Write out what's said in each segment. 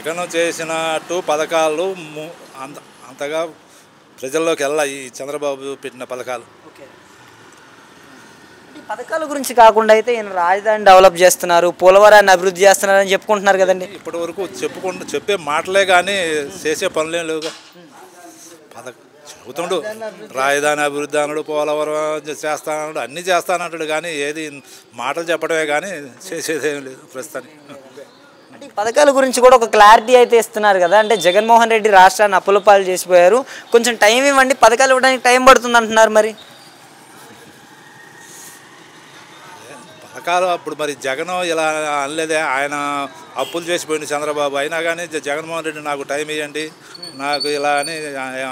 జగన్ చేసినట్టు పథకాలు అంతగా ప్రజల్లోకి వెళ్ళాయి ఈ చంద్రబాబు పెట్టిన పథకాలు. ఓకే. అంటే ఈ పథకాల గురించి కాకుండా అయితే ఈయన రాజధాని డెవలప్ చేస్తున్నారు, పోలవరాన్ని అభివృద్ధి చేస్తున్నారని చెప్పుకుంటున్నారు కదండి. ఇప్పటి వరకు చెప్పే మాటలే కానీ చేసే పనులేం లేవుగా. చెబుతుండు రాజధాని అభివృద్ధి అన్నాడు, పోలవరం చేస్తానన్నాడు, అన్నీ చేస్తానంటాడు కానీ ఏది మాటలు చెప్పడమే కానీ చేసేదేం లేదు ప్రస్తుతానికి. అంటే ఈ పథకాల గురించి కూడా ఒక క్లారిటీ అయితే ఇస్తున్నారు కదా. అంటే జగన్మోహన్ రెడ్డి రాష్ట్రాన్ని అప్పులపాలు చేసిపోయారు, కొంచెం టైం ఇవ్వండి, పథకాలు ఇవ్వడానికి టైం పడుతుంది అంటున్నారు. మరి పథకాలు అప్పుడు మరి జగన్ ఇలా అనలేదే, ఆయన అప్పులు చేసిపోయింది చంద్రబాబు, అయినా కానీ జగన్మోహన్ రెడ్డి నాకు టైం ఇవ్వండి నాకు ఇలా అని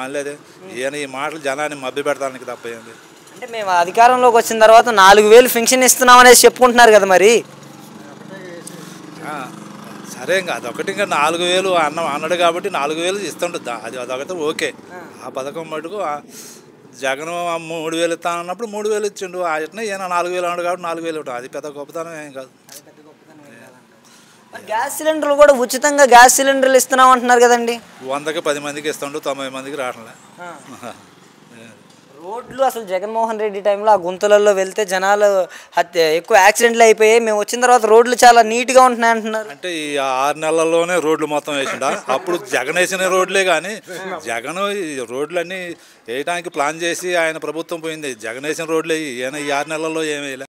అనలేదే. ఈయన ఈ మాటలు జనాన్ని మభ్య పెడతానికి తప్పయింది. అంటే మేము అధికారంలోకి వచ్చిన తర్వాత 4,000 పెన్షన్ ఇస్తున్నాం అనేసి చెప్పుకుంటున్నారు కదా. మరి సరే ఇంకా అదొకటి, ఇంకా 4,000 అన్నాడు కాబట్టి 4,000 ఇస్తుంటుంది, అదొకటి ఓకే. ఆ పథకం మటుకు జగన్ 3,000 ఇస్తానన్నప్పుడు 3,000 ఇచ్చిండు, అట్నే ఈయన 4,000 అన్నాడు కాబట్టి 4,000 ఇవ్వడం అది పెద్ద గొప్పతనం ఏం కాదు. గ్యాస్ సిలిండర్లు కూడా ఉచితంగా గ్యాస్ సిలిండర్లు ఇస్తున్నాం అంటున్నారు కదండి. 100కి 10 మందికి ఇస్తుండు, 90 మందికి రావట్లే. రోడ్లు అసలు జగన్మోహన్ రెడ్డి టైంలో ఆ గుంతలలో వెళ్తే జనాలు ఎక్కువ యాక్సిడెంట్లు అయిపోయాయి, మేము వచ్చిన తర్వాత రోడ్లు చాలా నీట్గా ఉంటున్నాయి అంటున్నారు. అంటే ఈ 6 నెలల్లోనే రోడ్లు మొత్తం వేసిండా? అప్పుడు జగన్ వేసిన రోడ్లే కానీ జగన్ ఈ రోడ్లన్నీ వేయడానికి ప్లాన్ చేసి ఆయన ప్రభుత్వం పోయింది. జగన్ వేసిన రోడ్లే ఈయన ఈ 6 నెలల్లో ఏమీ వేయలే.